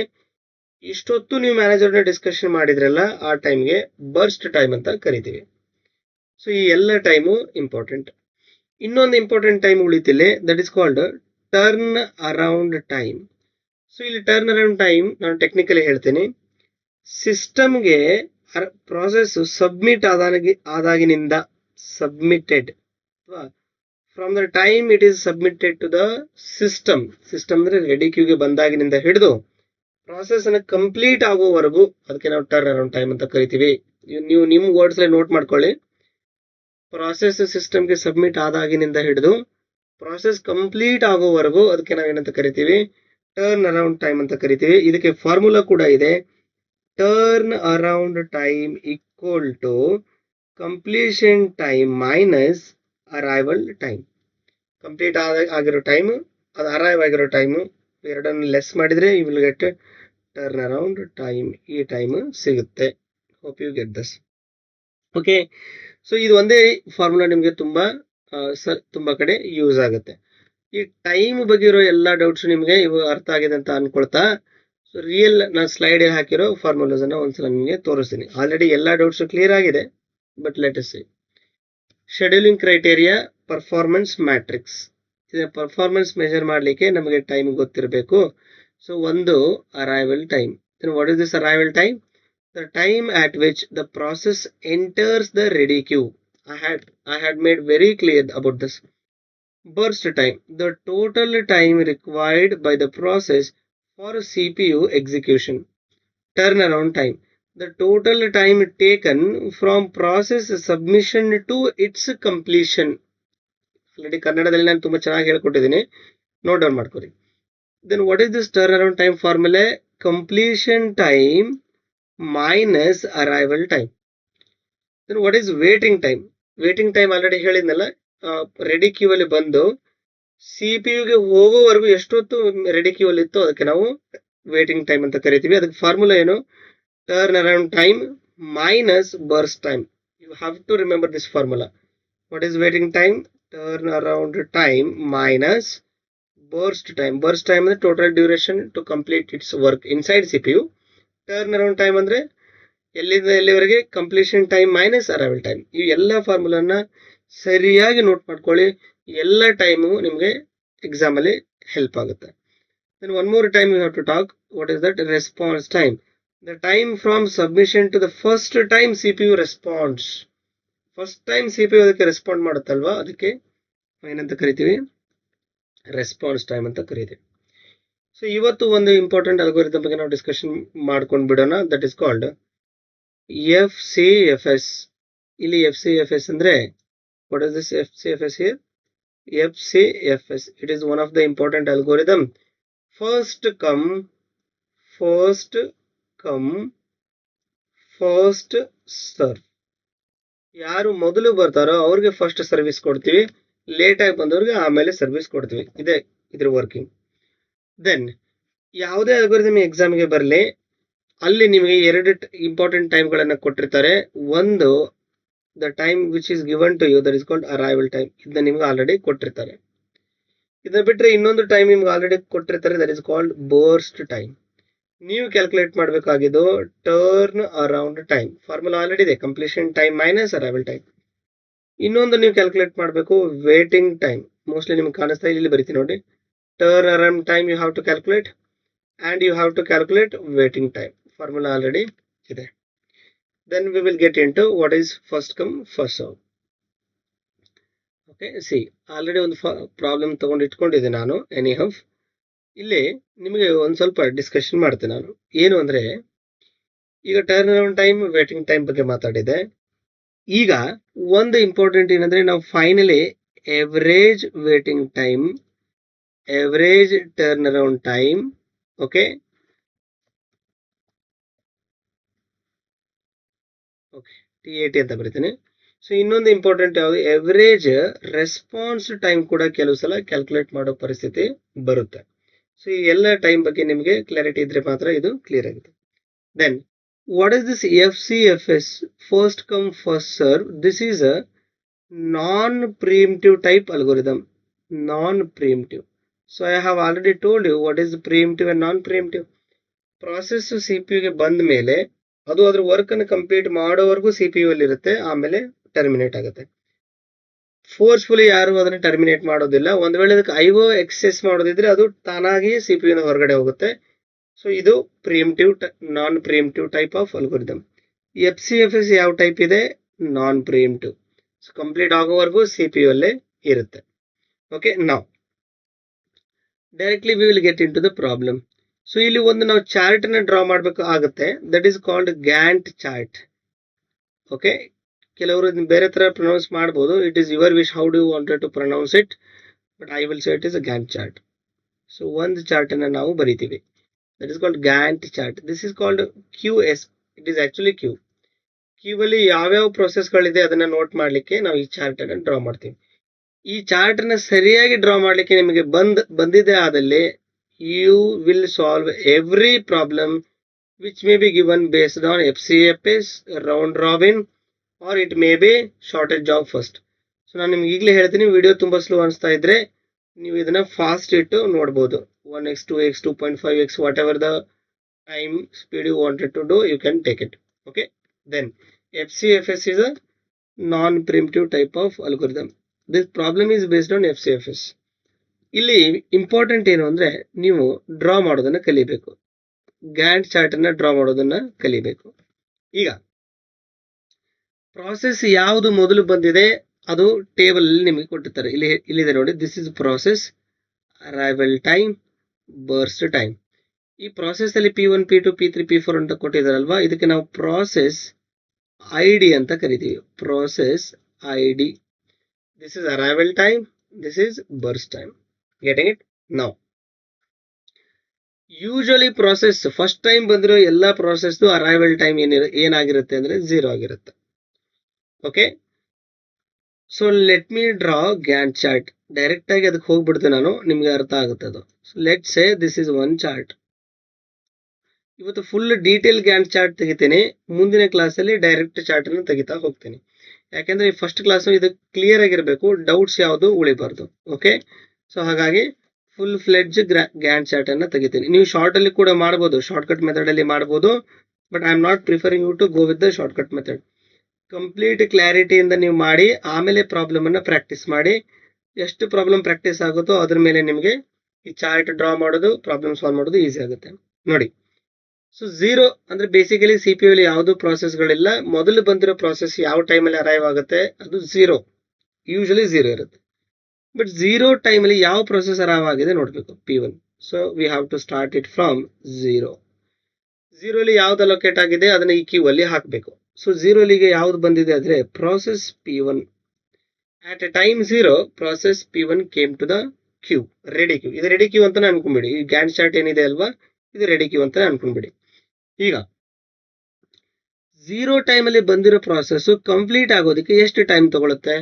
ಇಷ್ಟೊತ್ತು ನೀವು ಮ್ಯಾನೇಜರ್ನ ಡಿಸ್ಕಷನ್ ಮಾಡಿದ್ರಲ್ಲ, ಆ ಟೈಮ್ಗೆ ಬರ್ಸ್ಟ್ ಟೈಮ್ ಅಂತ ಕರಿತೀವಿ. ಸೊ ಈ ಎಲ್ಲ ಟೈಮು ಇಂಪಾರ್ಟೆಂಟ್. ಇನ್ನೊಂದು ಇಂಪಾರ್ಟೆಂಟ್ ಟೈಮ್ ಉಳಿತಿಲ್ಲ, that is called turn around time. So ಇಲ್ಲಿ ಟರ್ನ್ ಅರೌಂಡ್ ಟೈಮ್ ನಾನು ಟೆಕ್ನಿಕಲಿ ಹೇಳ್ತೀನಿ. ಸಿಸ್ಟಮ್ಗೆ ಪ್ರಾಸೆಸ್ ಸಬ್ಮಿಟ್ ಆದಾಗಿನಿಂದ, ಸಬ್ಮಿಟೆಡ್ ಅಥವಾ from the time it is submitted to the system ಅಂದ್ರೆ ರೆಡಿ ಕ್ಯೂಗೆ ಬಂದಾಗಿನಿಂದ ಹಿಡಿದು ಪ್ರಾಸೆಸ್ ಅನ್ನು ಕಂಪ್ಲೀಟ್ ಆಗುವವರೆಗೂ ಅದಕ್ಕೆ ನಾವು ಟರ್ನ್ ಅರೌಂಡ್ ಟೈಮ್ ಅಂತ ಕರಿತೀವಿ. ನೀವು ನಿಮ್ಮ ವರ್ಡ್ಸ್ ನೋಟ್ ಮಾಡ್ಕೊಳ್ಳಿ. ಪ್ರಾಸೆಸ್ ಸಿಸ್ಟಮ್ಗೆ ಸಬ್ಮಿಟ್ ಆದಾಗಿನಿಂದ ಹಿಡಿದು ಪ್ರಾಸೆಸ್ ಕಂಪ್ಲೀಟ್ ಆಗುವವರೆಗೂ ಅದಕ್ಕೆ ನಾವೇನಂತ ಕರಿತೀವಿ, ಟರ್ನ್ ಅರೌಂಡ್ ಟೈಮ್ ಅಂತ ಕರಿತೀವಿ. ಇದಕ್ಕೆ ಫಾರ್ಮುಲಾ ಕೂಡ ಇದೆ. Turn around time equal to completion time minus arrival time. Complete ಆಗಿರೋ ಟೈಮ್, ಅದು ಅರೈವ್ ಆಗಿರೋ ಟೈಮು, ಎರಡನ್ನು ಲೆಸ್ ಮಾಡಿದ್ರೆ you will get turn around time. ಈ ಟೈಮ್ ಸಿಗುತ್ತೆ. Hope you get this. Okay, so ಇದು ಒಂದೇ ಫಾರ್ಮುಲಾ ನಿಮಗೆ ತುಂಬಾ ಕಡೆ ಯೂಸ್ ಆಗುತ್ತೆ. ಈ ಟೈಮ್ ಬಗ್ಗೆ ಇರೋ ಎಲ್ಲ ಡೌಟ್ಸ್ ನಿಮಗೆ ಇವು ಅರ್ಥ ಆಗಿದೆ ಅಂತ ಅನ್ಕೊಳ್ತಾ, ಸೊ ನಾನು ಸ್ಲೈಡ್ ಹಾಕಿರೋ ಫಾರ್ಮುಲಾಸ್ ಅನ್ನ ಒಂದ್ಸಲ ನಿಮಗೆ ತೋರಿಸ್ತೀನಿ. ಆಲ್ರೆಡಿ ಎಲ್ಲ ಡೌಟ್ಸ್ ಕ್ಲಿಯರ್ ಆಗಿದೆ, but let us see. Scheduling criteria, performance matrix. ಇದನ್ನ ಪರ್ಫಾರ್ಮೆನ್ಸ್ ಮೆಜರ್ ಮಾಡಲಿಕ್ಕೆ ನಮಗೆ ಟೈಮ್ ಗೊತ್ತಿರಬೇಕು. ಸೊ ಒಂದು arrival time. What is this arrival time? The time at which the process enters the ready queue. I had made very clear about this. Burst time, the total time required by the process for CPU execution. Turnaround time, the total time taken from process submission to its completion. Already ಕನ್ನಡದಲ್ಲಿ ನಾನು ತುಂಬಾ ಚೆನ್ನಾಗಿ ಹೇಳ್ಕೊಟ್ಟಿದ್ದೀನಿ, note down ಮಾಡ್ಕೊಳ್ಳಿ. Then what is this turnaround time formula? Completion time minus arrival time. Then what is waiting time? Waiting time already ಹೇಳಿದ್ನಲ್ಲ, ready Q ಅಲ್ಲಿ ಬಂದು CPU ಗೆ ಹೋಗೋವರೆಗೂ ಎಷ್ಟೊತ್ತು ರೆಡಿ ಕ್ಯೂ ಅಲ್ಲಿ ಇತ್ತು ಅದಕ್ಕೆ ನಾವು ವೇಟಿಂಗ್ ಟೈಮ್ ಅಂತ ಕರಿತೀವಿ. ಅದಕ್ಕೆ ಫಾರ್ಮುಲಾ ಏನು? Turn around time minus burst time. You have to remember this formula. What is waiting time? Turn around time minus burst time. Burst time ಅಂದ್ರೆ total duration to complete its work inside CPU. Turn around time ಅಂದ್ರೆ ಎಲ್ಲಿಂದ ಎಲ್ಲಿವರೆಗೆ, completion time minus arrival time. ಈ ಎಲ್ಲ ಫಾರ್ಮುಲಾನ ಸರಿಯಾಗಿ note ಮಾಡ್ಕೊಳ್ಳಿ. ಎಲ್ಲ time ನಿಮಗೆ ಎಕ್ಸಾಮ್ ಅಲ್ಲಿ ಹೆಲ್ಪ್ ಆಗುತ್ತೆ. Then one more time we have to talk. What is that? Response time. The time from submission to the first time CPU responds. First time CPU ಅದಕ್ಕೆ respond ಮಾಡುತ್ತಲ್ವಾ, ಅದಕ್ಕೆ ಏನಂತ ಕರಿತೀವಿ? Response time ಅಂತ ಕರಿತೀವಿ. So ಇವತ್ತು ಒಂದು important algorithm ಬಗ್ಗೆ ನಾವು ಡಿಸ್ಕಷನ್ ಮಾಡ್ಕೊಂಡು ಬಿಡೋಣ. That is called FCFS. ಇಲ್ಲಿ FCFS ಅಂದ್ರೆ what is this FCFS here? FCFS, it is one of the important algorithm. First come first serve. ಯಾರು ಮೊದಲು ಬರ್ತಾರೋ ಅವ್ರಿಗೆ ಫಸ್ಟ್ ಸರ್ವಿಸ್ ಕೊಡ್ತೀವಿ, ಲೇಟ್ ಆಗಿ ಬಂದವ್ರಿಗೆ ಆಮೇಲೆ ಸರ್ವಿಸ್ ಕೊಡ್ತೀವಿ. ಇದ್ರ ವರ್ಕಿಂಗ್. ದೆನ್ ಯಾವುದೇ ಅಲ್ಗೋರಿಥಮ್ ಎಕ್ಸಾಮ್ಗೆ ಬರಲಿ, ಅಲ್ಲಿ ನಿಮಗೆ ಎರಡು ಇಂಪಾರ್ಟೆಂಟ್ ಟೈಮ್ಗಳನ್ನು ಕೊಟ್ಟಿರ್ತಾರೆ. ಒಂದು the time which is given to you, that is called arrival time. ಇದನ್ನ ನಿಮ್ಗೆ ಆಲ್ರೆಡಿ ಕೊಟ್ಟಿರ್ತಾರೆ. ಇದನ್ನ ಬಿಟ್ಟರೆ ಇನ್ನೊಂದು ಟೈಮ್ ನಿಮ್ಗೆ ಆಲ್ರೆಡಿ ಕೊಟ್ಟಿರ್ತಾರೆ, that is called burst time. ನೀವು ಕ್ಯಾಲ್ಕುಲೇಟ್ ಮಾಡಬೇಕಾಗಿದ್ದು turn around time. Formula already ಇದೆ, completion time minus arrival time. ಇನ್ನೊಂದು ನೀವು ಕ್ಯಾಲ್ಕುಲೇಟ್ ಮಾಡಬೇಕು ವೇಟಿಂಗ್ ಟೈಮ್. ಮೋಸ್ಟ್ಲಿ ನಿಮ್ಗೆ ಕಾಣಿಸ್ತಾ ಇಲ್ಲಿ ಬರೀತೀನಿ ನೋಡಿ. Turn around time you have to calculate and you have to calculate waiting time. Formula already ಇದೆ. Then we will get into what is first come first serve. Okay, see already ಒಂದು problem ತಗೊಂಡು ಇಟ್ಕೊಂಡಿದ್ದೆ ನಾನು. Anyhow ಇಲ್ಲಿ ನಿಮಗೆ ಒಂದು ಸ್ವಲ್ಪ discussion ಮಾಡ್ತೇನೆ ನಾನು. ಏನು ಅಂದ್ರೆ, ಈಗ turn around time, waiting time ಬಗ್ಗೆ ಮಾತಾಡಿದೆ. ಈಗ ಒಂದು ಇಂಪಾರ್ಟೆಂಟ್ ಏನಂದ್ರೆ, ನಾವು finally average waiting time, average turn around time, okay TAT ಅಂತ ಬರೀತೀನಿ. ಸೊ ಇನ್ನೊಂದು ಇಂಪಾರ್ಟೆಂಟ್ ಯಾವುದು, ಎವರೇಜ್ ರೆಸ್ಪಾನ್ಸ್ ಟೈಮ್ ಕೂಡ ಕೆಲವು ಸಲ ಕ್ಯಾಲ್ಕುಲೇಟ್ ಮಾಡೋ ಪರಿಸ್ಥಿತಿ ಬರುತ್ತೆ. ಸೊ ಈ ಎಲ್ಲ ಟೈಮ್ ಬಗ್ಗೆ ನಿಮಗೆ ಕ್ಲಾರಿಟಿ ಇದ್ರೆ ಮಾತ್ರ ಇದು ಕ್ಲಿಯರ್ ಆಗುತ್ತೆ. Then what is this FCFS, first come first serve? This is a non preemptive type algorithm. Non preemptive. So I have already told you what is preemptive and non-preemptive. Process CPU ಗೆ ಬಂದ ಮೇಲೆ ಅದು ಅದ್ರ work ಅನ್ನು complete ಮಾಡೋವರೆಗೂ CPU ಅಲ್ಲಿ ಇರುತ್ತೆ, ಆಮೇಲೆ terminate ಆಗುತ್ತೆ. ಫೋರ್ಸ್ಫುಲಿ ಯಾರು ಅದನ್ನ ಟರ್ಮಿನೇಟ್ ಮಾಡೋದಿಲ್ಲ. ಒಂದ್ ವೇಳೆ ಅದಕ್ಕೆ IO ಎಕ್ಸೆಸ್ ಮಾಡೋದಿದ್ರೆ ಅದು ತಾನಾಗಿಯೇ CPU ನ ಹೊರಗಡೆ ಹೋಗುತ್ತೆ. ಸೊ ಇದು preemptive, non preemptive type of algorithm. FCFS ಯಾವ ಟೈಪ್ ಇದೆ? Non preemptive. ಸೊ ಕಂಪ್ಲೀಟ್ ಆಗೋವರೆಗೂ CPU ಅಲ್ಲೇ ಇರುತ್ತೆ. ಓಕೆ, ನಾವು directly we will get into the problem. So ಇಲ್ಲಿ ಒಂದು ನಾವು ಚಾರ್ಟ್ ನ ಡ್ರಾ ಮಾಡಬೇಕು ಆಗುತ್ತೆ, that is called Gantt chart. Okay, ಕೆಲವರು ಬೇರೆ ತರ ಪ್ರೊನೌನ್ಸ್ ಮಾಡಬಹುದು, it is your wish how do you wanted to pronounce it, but I will say it is a Gantt chart. So ಒಂದು ಚಾರ್ಟ್ ಅನ್ನ ನಾವು ಬರೀತೀವಿ, that is called Gantt chart. This is called QS. It is actually queue ಅಲ್ಲಿ ಯಾವ್ಯಾವ ಪ್ರೊಸೆಸ್ಗಳಿದೆ ಅದನ್ನ note ಮಾಡ್ಲಿಕ್ಕೆ ನಾವು ಈ ಚಾರ್ಟ್ ಅನ್ನ ಡ್ರಾ ಮಾಡ್ತೀವಿ. ಈ ಚಾರ್ಟ್ ನ ಸರಿಯಾಗಿ ಡ್ರಾ ಮಾಡ್ಲಿಕ್ಕೆ ನಿಮಗೆ ಬಂದಿದೆ ಆದಲ್ಲಿ you will solve every problem which may be given based on FCFS, round robin, or it may be shortage job first. So ನಾನು ನಿಮ್ಗೆ ಈಗಲೇ ಹೇಳ್ತೀನಿ, ವಿಡಿಯೋ ತುಂಬಾ ಸ್ಲೋ ಅನಿಸ್ತಾ ಇದ್ರೆ ನೀವು ಇದನ್ನ ಫಾಸ್ಟ್ ಇಟ್ಟು ನೋಡ್ಬೋದು. 1x 2x 2.5x whatever the time speed you wanted to do, you can take it. Okay, then FCFS is a non-primitive type of algorithm. This problem is based on FCFS. ಇಲ್ಲಿ important ಏನು ಅಂದ್ರೆ ನೀವು draw ಮಾಡೋದನ್ನ ಕಲಿಬೇಕು, Gantt chart ಅನ್ನ draw ಮಾಡೋದನ್ನ ಕಲಿಬೇಕು. ಈಗ ಪ್ರಾಸೆಸ್ ಯಾವುದು ಮೊದಲು ಬಂದಿದೆ ಅದು ಟೇಬಲ್ ಅಲ್ಲಿ ನಿಮಗೆ ಕೊಟ್ಟಿರ್ತಾರೆ. ಇಲ್ಲಿದೆ ನೋಡಿ, this is process, arrival time, burst time. ಈ ಪ್ರಾಸೆಸ್ ಅಲ್ಲಿ P1 P2 P3 P4 ಅಂತ ಕೊಟ್ಟಿದಾರಲ್ವಾ, ಇದಕ್ಕೆ ನಾವು ಪ್ರಾಸೆಸ್ ID ಅಂತ ಕರಿತೀವಿ. Process ID. This is arrival time, this is burst time. Getting it? Now usually process first time ಬಂದಿರೋ ಎಲ್ಲಾ process arrival time ಏನಾಗಿರುತ್ತೆ ಅಂದ್ರೆ 0 ಆಗಿರುತ್ತೆ. Okay, so let me draw Gantt chart. Direct ಆಗಿ ಅದಕ್ಕೆ ಹೋಗ್ಬಿಡ್ತೀನಿ ನಾನು, ನಿಮ್ಗೆ ಅರ್ಥ ಆಗುತ್ತೆ ಅದು. Let say this is one chart. ಇವತ್ತು ಫುಲ್ ಡೀಟೇಲ್ ಗ್ಯಾಂಟ್ ಚಾರ್ಟ್ ತೆಗಿತೀನಿ, ಮುಂದಿನ ಕ್ಲಾಸ್ ಅಲ್ಲಿ ಡೈರೆಕ್ಟ್ ಚಾರ್ಟ್ ಅನ್ನು ತೆಗಿತಾ ಹೋಗ್ತೀನಿ. ಯಾಕೆಂದ್ರೆ ಈ ಫಸ್ಟ್ ಕ್ಲಾಸ್ ಇದು ಕ್ಲಿಯರ್ ಆಗಿರಬೇಕು, ಡೌಟ್ಸ್ ಯಾವುದು ಉಳಿಬಾರ್ದು. ಓಕೆ, ಸೊ ಹಾಗಾಗಿ ಫುಲ್ ಫ್ಲೆಡ್ಜ್ ಗ್ಯಾಂಟ್ ಚಾರ್ಟ್ ಅನ್ನ ತೆಗಿತೀನಿ. ನೀವು ಶಾರ್ಟ್ ಅಲ್ಲಿ ಕೂಡ ಮಾಡಬಹುದು, ಶಾರ್ಟ್ ಕಟ್ ಮೆಥಡ್ ಅಲ್ಲಿ ಮಾಡಬಹುದು, but I am not preferring you to go with the short cut method. Complete ಕ್ಲಾರಿಟಿಯಿಂದ ನೀವು ಮಾಡಿ ಆಮೇಲೆ ಪ್ರಾಬ್ಲಮ್ ಅನ್ನ ಪ್ರಾಕ್ಟೀಸ್ ಮಾಡಿ. ಎಷ್ಟು ಪ್ರಾಬ್ಲಮ್ ಪ್ರಾಕ್ಟೀಸ್ ಆಗುತ್ತೋ ಅದ್ರ ಮೇಲೆ ನಿಮಗೆ ಈ ಚಾರ್ಟ್ ಡ್ರಾ ಮಾಡೋದು, ಪ್ರಾಬ್ಲಮ್ ಸಾಲ್ವ್ ಮಾಡೋದು ಈಸಿ ಆಗುತ್ತೆ. ನೋಡಿ, ಸೊ 0 ಅಂದ್ರೆ ಬೇಸಿಕಲಿ CPU ಅಲ್ಲಿ ಯಾವುದು ಪ್ರಾಸೆಸ್ ಗಳಿಲ್ಲ. ಮೊದಲು ಬಂದಿರೋ ಪ್ರಾಸೆಸ್ ಯಾವ ಟೈಮ್ ಅಲ್ಲಿ ಅರೈವ್ ಆಗುತ್ತೆ ಅದು 0, ಯೂಶಲಿ 0 ಇರುತ್ತೆ. ಬಟ್ 0 ಟೈಮ್ ಅಲ್ಲಿ ಯಾವ ಪ್ರೊಸೆಸ್ ಅರೈವ್ ಆಗಿದೆ ನೋಡ್ಬೇಕು, P1. So we have to start it from 0. 0 ಅಲ್ಲಿ ಯಾವ್ದು ಅಲೋಕೇಟ್ ಆಗಿದೆ ಅದನ್ನ ಈ ಕ್ಯೂ ಅಲ್ಲಿ ಹಾಕಬೇಕು. ಸೊ 0 ಅಲ್ಲಿಗೆ ಯಾವ್ದು ಬಂದಿದೆ ಅಂದ್ರೆ process P1. at a time 0 process P1 came to the queue, ready Q. ಇದು ರೆಡಿ ಕ್ಯೂ ಅಂತಾನೆ ಅನ್ಕೊಂಡ್ಬಿಡಿ. ಈ ಗ್ಯಾಂಟ್ ಚಾರ್ಟ್ ಏನಿದೆ ಅಲ್ವಾ, ಇದು ರೆಡಿ ಕ್ಯೂ ಅಂತ ಅನ್ಕೊಂಡ್ಬಿಡಿ. ಈಗ 0 ಟೈಮ್ ಅಲ್ಲಿ ಬಂದಿರೋ ಪ್ರಾಸೆಸ್ ಕಂಪ್ಲೀಟ್ ಆಗೋದಕ್ಕೆ ಎಷ್ಟು ಟೈಮ್ ತಗೊಳುತ್ತೆ?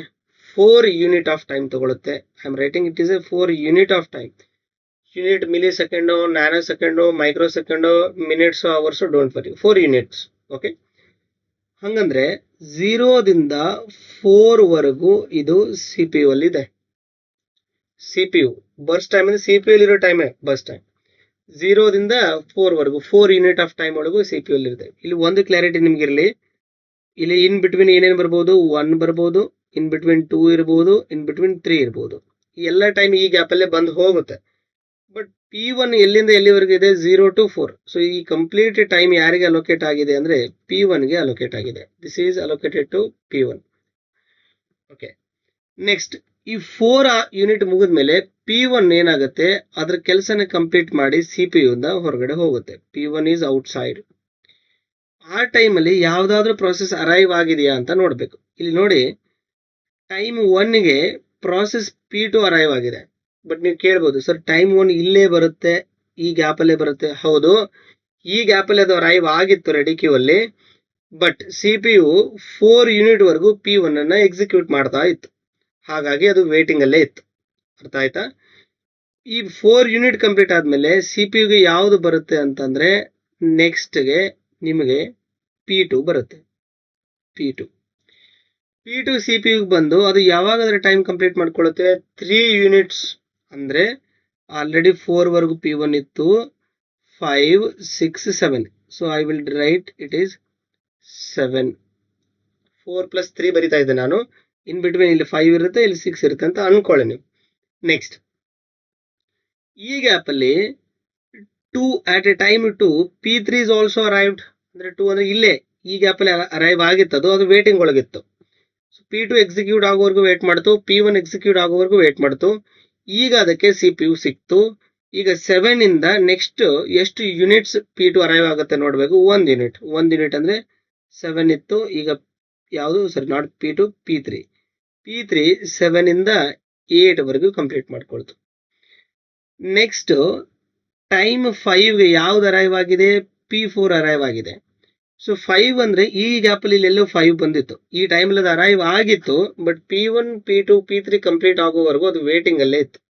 4 ಯೂನಿಟ್ ಆಫ್ ಟೈಮ್ ತಗೊಳುತ್ತೆ. I am writing it is A 4 unit of time. Unit milli second, nano second, micro second, minutes, hours, don't worry, 4 units. Okay, ಹಂಗಂದ್ರೆ 0 ದಿಂದ 4 ವರೆಗೂ ಇದು CPU ಅಲ್ಲಿ ಇದೆ. CPU ಬರ್ಸ್ಟ್ ಟೈಮ್ ಅಂದ್ರೆ CPU ಅಲ್ಲಿ ಇರೋ ಟೈಮ್ ಬರ್ಸ್ಟ್ ಟೈಮ್. 0 ದಿಂದ 4 ವರೆಗೂ 4 ಯೂನಿಟ್ ಆಫ್ ಟೈಮ್ ಒಳಗೂ CPU ಅಲ್ಲಿ ಇರುತ್ತೆ. ಇಲ್ಲಿ ಒಂದು ಕ್ಲಾರಿಟಿ ನಿಮ್ಗೆ ಇರಲಿ, ಇಲ್ಲಿ ಇನ್ ಬಿಟ್ವೀನ್ ಏನೇನು ಬರ್ಬೋದು, 1 ಬರ್ಬೋದು, ಇನ್ ಬಿಟ್ವೀನ್ 2 ಇರ್ಬೋದು, ಇನ್ ಬಿಟ್ವೀನ್ 3 ಇರ್ಬೋದು. ಈ ಎಲ್ಲ ಟೈಮ್ ಈ ಗ್ಯಾಪ್ ಅಲ್ಲೇ ಬಂದು ಹೋಗುತ್ತೆ. ಬಟ್ P1 ಎಲ್ಲಿಂದ ಎಲ್ಲಿವರೆಗೂ ಇದೆ? 0 to 4. ಸೊ ಈ ಕಂಪ್ಲೀಟ್ ಟೈಮ್ ಯಾರಿಗೆ ಅಲೋಕೇಟ್ ಆಗಿದೆ ಅಂದ್ರೆ P1 ಗೆ ಅಲೋಕೇಟ್ ಆಗಿದೆ. This is allocated to P1. Okay, next ಈ 4 ಯೂನಿಟ್ ಮುಗಿದ್ಮೇಲೆ P1 ಏನಾಗುತ್ತೆ, ಅದ್ರ ಕೆಲಸನ ಕಂಪ್ಲೀಟ್ ಮಾಡಿ CPU ಇಂದ ಹೊರಗಡೆ ಹೋಗುತ್ತೆ. P1 is out side. ಆ ಟೈಮ್ ಅಲ್ಲಿ ಯಾವ್ದಾದ್ರು ಪ್ರೊಸೆಸ್ ಅರೈವ್ ಆಗಿದೆಯಾ ಅಂತ ನೋಡ್ಬೇಕು. ಇಲ್ಲಿ ನೋಡಿ, ಟೈಮ್ 1 ಗೆ ಪ್ರಾಸೆಸ್ P2 ಅರೈವ್ ಆಗಿದೆ. ಬಟ್ ನೀವು ಕೇಳ್ಬೋದು, ಸರ್ ಟೈಮ್ 1 ಇಲ್ಲೇ ಬರುತ್ತೆ, ಈ ಗ್ಯಾಪ್ ಅಲ್ಲೇ ಬರುತ್ತೆ. ಹೌದು, ಈ ಗ್ಯಾಪ್ ಅಲ್ಲಿ ಅದು ಅರೈವ್ ಆಗಿತ್ತು ರೆಡಿ ಕ್ಯೂ ಅಲ್ಲಿ. ಬಟ್ CPU 4 ಯೂನಿಟ್ ವರೆಗೂ P1 ಅನ್ನ ಎಕ್ಸಿಕ್ಯೂಟ್ ಮಾಡ್ತಾ ಇತ್ತು, ಹಾಗಾಗಿ ಅದು ವೇಟಿಂಗ್ ಅಲ್ಲೇ ಇತ್ತು. ಅರ್ಥ ಆಯ್ತಾ? ಈ 4 ಯೂನಿಟ್ ಕಂಪ್ಲೀಟ್ ಆದ್ಮೇಲೆ CPU ಗೆ ಯಾವ್ದು ಬರುತ್ತೆ ಅಂತಂದ್ರೆ ನೆಕ್ಸ್ಟ್ ಗೆ ನಿಮಗೆ P2 ಬರುತ್ತೆ. P2 CPU ಗೆ ಬಂದು ಅದು ಯಾವಾಗಾದ್ರೆ ಟೈಮ್ ಕಂಪ್ಲೀಟ್ ಮಾಡ್ಕೊಳ್ಳುತ್ತೆ, 3 ಯೂನಿಟ್ಸ್. ಅಂದ್ರೆ ಆಲ್ರೆಡಿ 4 ವರೆಗೂ P1 ಇತ್ತು, 5 6 7. So I will write it is 7. 4 + 3 ಬರಿತಾ ಇದ್ದೆ ನಾನು. ಇನ್ ಬಿಟ್ವೀನ್ ಇಲ್ಲಿ 5 ಇರುತ್ತೆ, ಇಲ್ಲಿ 6 ಇರುತ್ತೆ ಅಂತ ಅನ್ಕೊಳ್ಳಿ ನೀವು. ನೆಕ್ಸ್ಟ್ ಈ ಗ್ಯಾಪ್ ಅಲ್ಲಿ 2 at a time 2 P3 is also arrived. ಅಂದ್ರೆ 2 ಅಂದ್ರೆ ಇಲ್ಲೇ ಈ ಗ್ಯಾಪ್ ಅಲ್ಲಿ ಅರೈವ್ ಆಗಿತ್ತು, ಅದು ವೇಟಿಂಗ್ ಒಳಗಿತ್ತು. P2 ಎಕ್ಸಿಕ್ಯೂಟ್ ಆಗೋವರೆಗೂ ವೇಟ್ ಮಾಡ್ತು, P1 ಎಕ್ಸಿಕ್ಯೂಟ್ ಆಗೋವರೆಗೂ ವೇಟ್ ಮಾಡ್ತು. ಈಗ ಅದಕ್ಕೆ CPU ಸಿಕ್ತು. ಈಗ 7 ಇಂದ ನೆಕ್ಸ್ಟ್ ಎಷ್ಟು ಯೂನಿಟ್ಸ್ P2 ಅರೈವ್ ಆಗುತ್ತೆ ನೋಡಬೇಕು. 1 ಯೂನಿಟ್. 1 ಯೂನಿಟ್ ಅಂದರೆ 7 ಇತ್ತು. ಈಗ ಯಾವುದು ಸರಿ ನಾಟ್ P2 P3 7 ಇಂದ 8 ವರೆಗೂ ಕಂಪ್ಲೀಟ್ ಮಾಡ್ಕೊಳ್ತು. ನೆಕ್ಸ್ಟ್ ಟೈಮ್ 5ಗೆ ಯಾವ್ದು ಅರೈವ್ ಆಗಿದೆ? P4 ಅರೈವ್ ಆಗಿದೆ. ಸೊ 5 ಅಂದರೆ ಈ ಗ್ಯಾಪಲ್ಲಿ ಇಲ್ಲೆಲ್ಲೋ 5 ಬಂದಿತ್ತು. ಈ ಟೈಮಲ್ಲಿ ಅದು ಅರೈವ್ ಆಗಿತ್ತು, but P1 P2 P3 complete ಆಗೋವರೆಗೂ ಅದು ವೇಟಿಂಗ್ ಅಲ್ಲೇ ಇತ್ತು.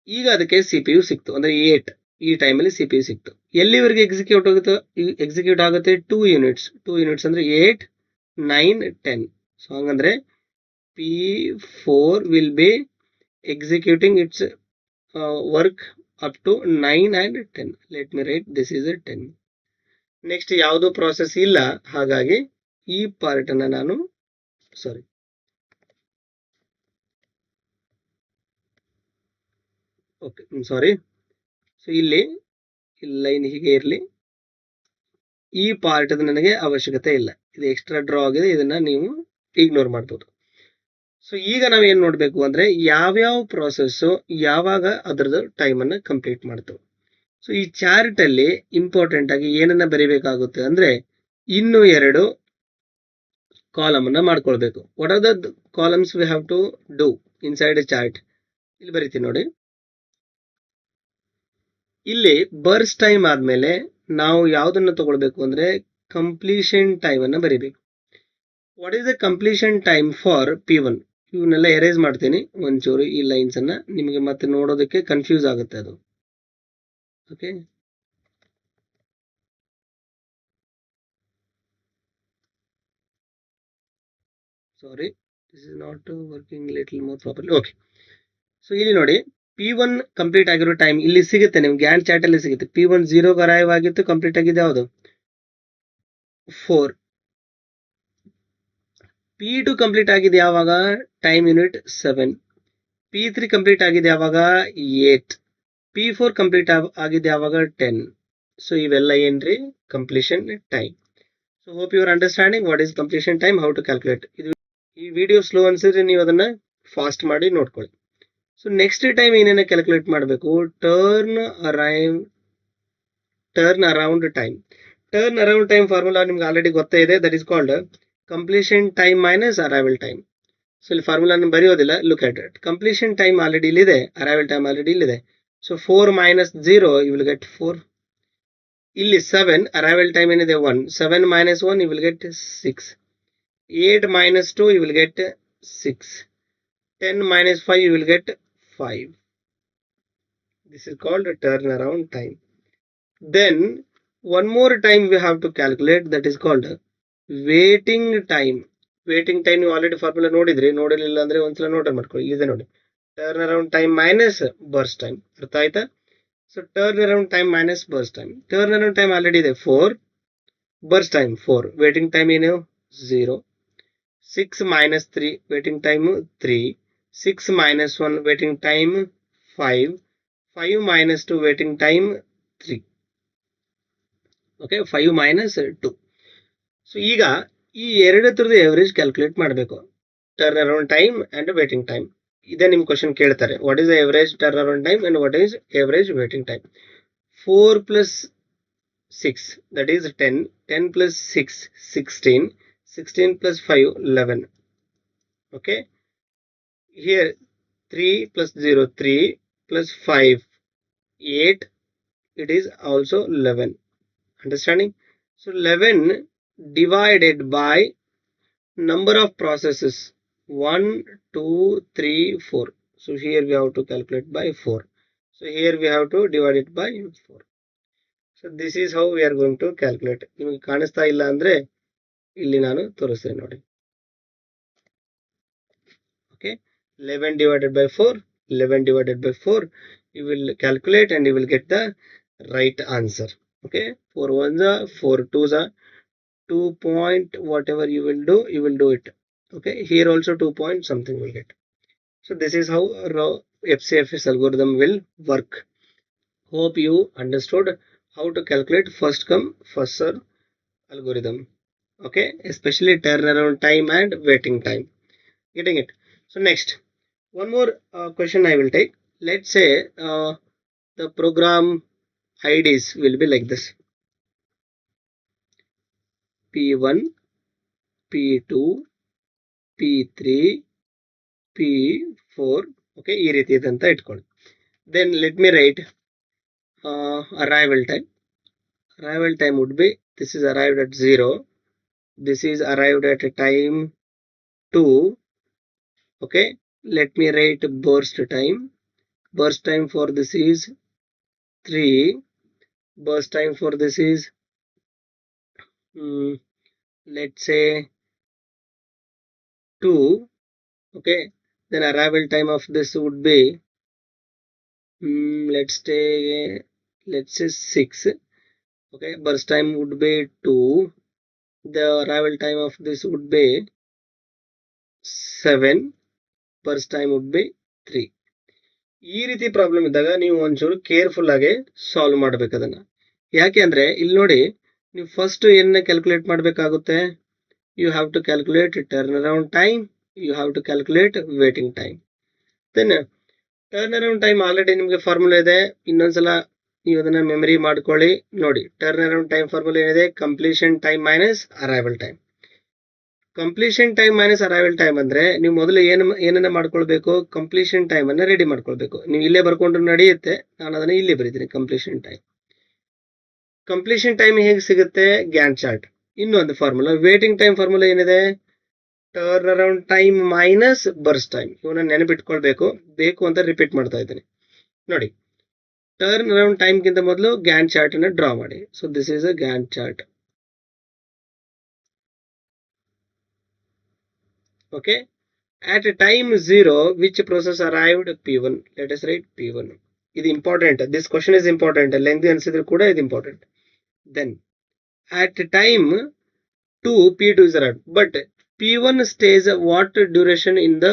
ಈಗ ಅದಕ್ಕೆ CPU ಸಿಕ್ತು, ಅಂದರೆ 8 ಈ ಟೈಮಲ್ಲಿ CPU ಸಿಕ್ತು. ಎಲ್ಲಿವರೆಗೆ ಎಕ್ಸಿಕ್ಯೂಟ್ ಆಗುತ್ತೆ? 2 ಯೂನಿಟ್ಸ್ ಅಂದರೆ 8 9 10. ಸೊ ಹಂಗಂದ್ರೆ P4 will be executing its work up to 9 and 10. Let me write this is 10. Next ಯಾವುದೋ ಪ್ರಾಸೆಸ್ ಇಲ್ಲ, ಹಾಗಾಗಿ ಈ ಪಾರ್ಟ್ ಅನ್ನ ನಾನು ಸಾರಿ ಸೊ ಇಲ್ಲಿ ಲೈನ್ ಹೀಗೆ ಇರಲಿ. ಈ ಪಾರ್ಟ್ ನನಗೆ ಅವಶ್ಯಕತೆ ಇಲ್ಲ, ಇದು ಎಕ್ಸ್ಟ್ರಾ ಡ್ರಾ ಆಗಿದೆ, ಇದನ್ನ ನೀವು ಇಗ್ನೋರ್ ಮಾಡ್ಬೋದು. ಸೊ ಈಗ ನಾವು ಏನು ನೋಡಬೇಕು ಅಂದರೆ ಯಾವ್ಯಾವ ಪ್ರಾಸೆಸ್ಸು ಯಾವಾಗ ಅದರದ್ದು ಟೈಮನ್ನು ಕಂಪ್ಲೀಟ್ ಮಾಡ್ತು. ಸೊ ಈ ಚಾರ್ಟಲ್ಲಿ ಇಂಪಾರ್ಟೆಂಟ್ ಆಗಿ ಏನನ್ನ ಬರೀಬೇಕಾಗುತ್ತೆ ಅಂದರೆ ಇನ್ನೂ 2 ಕಾಲಮನ್ನು ಮಾಡ್ಕೊಳ್ಬೇಕು. What are the columns we have to do inside a chart? ಇಲ್ಲಿ ಬರೀತೀನಿ ನೋಡಿ. ಇಲ್ಲಿ ಬರ್ಸ್ ಟೈಮ್ ಆದಮೇಲೆ ನಾವು ಯಾವುದನ್ನು ತಗೊಳ್ಬೇಕು ಅಂದರೆ ಕಂಪ್ಲೀಷನ್ ಟೈಮನ್ನು ಬರೀಬೇಕು. What is the completion time for P1? ಇವನ್ನೆಲ್ಲ ಎರೇಸ್ ಮಾಡ್ತೀನಿ ಒಂಚೂರು, ಈ ಲೈನ್ಸ್ ಅನ್ನ ನಿಮಗೆ ಮತ್ತೆ ನೋಡೋದಕ್ಕೆ ಕನ್ಫ್ಯೂಸ್ ಆಗುತ್ತೆ ಅದು. Okay, sorry this is not working little more properly. Okay, so ಇಲ್ಲಿ ನೋಡಿ P1 ಕಂಪ್ಲೀಟ್ ಆಗಿರೋ ಟೈಮ್ ಇಲ್ಲಿ ಸಿಗುತ್ತೆ ನಿಮ್ಗೆ, ಗ್ಯಾಂಟ್ ಚಾರ್ಟ್ ಅಲ್ಲಿ ಸಿಗುತ್ತೆ. P1 0ಗೆ ಅರೈವ್ ಆಗಿತ್ತು, ಕಂಪ್ಲೀಟ್ ಆಗಿದೆ ಯಾವುದು? 4. P2 ಕಂಪ್ಲೀಟ್ ಆಗಿದೆ ಯಾವಾಗ? Time unit 7. P3 ಕಂಪ್ಲೀಟ್ ಆಗಿದೆ ಯಾವಾಗ? 8. P4 ಕಂಪ್ಲೀಟ್ ಆಗಿದೆ ಯಾವಾಗ? 10. ಸೊ ಇವೆಲ್ಲ ಏನ್ರಿ completion time. So hope you are understanding what is completion time, how to calculate. ಈ ವಿಡಿಯೋ ಸ್ಲೋ ಅನ್ಸಿದ್ರೆ ನೀವು ಅದನ್ನ ಫಾಸ್ಟ್ ಮಾಡಿ ನೋಡ್ಕೊಳ್ಳಿ. ಸೊ ನೆಕ್ಸ್ಟ್ ಟೈಮ್ ಏನೇನ ಕ್ಯಾಲ್ಕುಲೇಟ್ ಮಾಡಬೇಕು? Turn around time. Turn around time formula ನಿಮ್ಗೆ ಆಲ್ರೆಡಿ ಗೊತ್ತೇ ಇದೆ. That is called completion time minus arrival time. So ಇಲ್ಲಿ ಫಾರ್ಮುಲಾ ಬರೆಯೋದಿಲ್ಲ, look at it. Completion time already ಇಲ್ಲಿದೆ, ಅರೈವಲ್ ಟೈಮ್ ಆಲ್ರೆಡಿ ಇಲ್ಲಿದೆ. So 4 - 0 you will get 4. ಇಲ್ಲಿ 7 arrival time ಏನಿದೆ 1. 7 - 1 you will get 6. 8 - 2 you will get 6. 10 - 5 you will get 5. This is called a turnaround time. Then one more time we have to calculate, that is called waiting time. Waiting time ನೀವು already formula ನೋಡಿರಲಿಲ್ಲ ಅಂದ್ರೆ ಒಂದ್ಸಲ note ಮಾಡ್ಕೊಳ್ಳಿ. ಇಲ್ಲಿದೆ ನೋಡಿ, turn around time minus burst time. ಅರ್ಥ ಆಯ್ತಾ? So turn around time minus burst time. Turn around time already ಇದೆ 4, ಬರ್ಸ್ಟ್ ಟೈಮ್ 4, ವೇಟಿಂಗ್ ಟೈಮ್ ಏನು 0. 6 - 3 waiting time 3. 6 - 1 waiting time 5. 5 - 2 waiting time 3. Okay, 5 - 2. So ಈಗ ಈ ಎರಡರದ್ದು ಎವರೇಜ್ ಕ್ಯಾಲ್ಕುಲೇಟ್ ಮಾಡಬೇಕು, turn around time and waiting time. ಇದೇ ನಿಮ್ಮ question ಕೇಳ್ತಾರೆ, what is the average turn around time and what is average waiting time. 4 + 6 that is 10. 10 + 6 16. 16 + 5 11. Okay, here 3 + 0 3 + 5 8. It is also 11. Understanding? So 11 divided by number of processes 1 2 3 4. So here we have to calculate by 4. So here we have to divide it by 4. So this is how we are going to calculate. ನಿಮಗೆ ಕಾಣಿಸ್ತಾ ಇಲ್ಲ ಅಂದ್ರೆ ಇಲ್ಲಿ ನಾನು ತೋರಿಸ್ತೇನೆ ನೋಡಿ. Okay, 11 divided by 4. 11 divided by 4, you will calculate and you will get the right answer. Okay, 4 1s are 4 2s are 2 point whatever you will do it. Okay, here also 2 point something will get. So this is how FCFS algorithm will work. Hope you understood how to calculate first come first serve algorithm. Okay, especially turnaround time and waiting time. Getting it? So next, One more question I will take. Let's say the program IDs will be like this: P1, P2, P3, P4. Okay, ಈ ರೀತಿ ಇದೆ ಅಂತ ಇಟ್ಕೊಳ್ಳಿ. Then let me write arrival time. Arrival time would be, this is arrived at 0, this is arrived at time 2. Okay, let me write burst time. Burst time for this is 3. Burst time for this is let's say 2. Okay, then arrival time of this would be let's say 6. Okay, burst time would be 2. The arrival time of this would be 7. burst time would be 3. ಈ ರೀತಿ problem ಇದ್ದಾಗ ನೀವು ಒಂಚೂರು careful ಆಗಿ solve ಮಾಡಬೇಕು ಅದನ್ನ. ಯಾಕೆ ಅಂದ್ರೆ ಇಲ್ಲಿ ನೋಡಿ, ನೀವು ಫಸ್ಟ್ ಏನ ಕ್ಯಾಲ್ಕುಲೇಟ್ ಮಾಡಬೇಕಾಗುತ್ತೆ? You have to calculate turn around time, you have to calculate waiting time. Then turn around time already ನಿಮಗೆ ಫಾರ್ಮುಲಾ ಇದೆ, ಇನ್ನೊಂದ್ಸಲ ನೀವು ಅದನ್ನ ಮೆಮರಿ ಮಾಡ್ಕೊಳ್ಳಿ. ನೋಡಿ, ಟರ್ನ್ ಅರೌಂಡ್ ಟೈಮ್ ಫಾರ್ಮುಲಾ ಏನಿದೆ? Completion time minus arrival time. Completion time minus arrival time ಅಂದ್ರೆ ನೀವು ಮೊದಲು ಏನನ್ನ ಮಾಡ್ಕೊಳ್ಬೇಕು? ಕಂಪ್ಲೀಷನ್ ಟೈಮ್ ಅನ್ನ ರೆಡಿ ಮಾಡ್ಕೊಳ್ಬೇಕು. ನೀವು ಇಲ್ಲೇ ಬರ್ಕೊಂಡ್ರು ನಡೆಯುತ್ತೆ, ನಾನು ಅದನ್ನ ಇಲ್ಲಿ ಬರೀತೀನಿ. Completion time. ಕಂಪ್ಲೀಷನ್ ಟೈಮ್ ಹೇಗೆ ಸಿಗುತ್ತೆ? Gantt chart. ಇನ್ನೊಂದು ಫಾರ್ಮುಲಾ ವೇಟಿಂಗ್ ಟೈಮ್ ಫಾರ್ಮುಲಾ ಏನಿದೆ? Turn around time minus burst time. ಇವನ್ನ ನೆನಪಿಟ್ಕೊಳ್ಬೇಕು, ಬೇಕು ಅಂತ ರಿಪೀಟ್ ಮಾಡ್ತಾ ಇದ್ದೀನಿ. ನೋಡಿ, ಟರ್ನ್ ಅರೌಂಡ್ ಟೈಮ್ ಗಿಂತ ಮೊದಲು ಗ್ಯಾಂಟ್ ಚಾರ್ಟ್ ಅನ್ನ ಡ್ರಾ ಮಾಡಿ. So this is a Gantt chart. Okay, at time 0, which process arrived? P1. Let us write P1. This is important. This question is important. Lengthy answer kuda is important. Then at time 2, P2 is arrived, but P1 stays what duration in the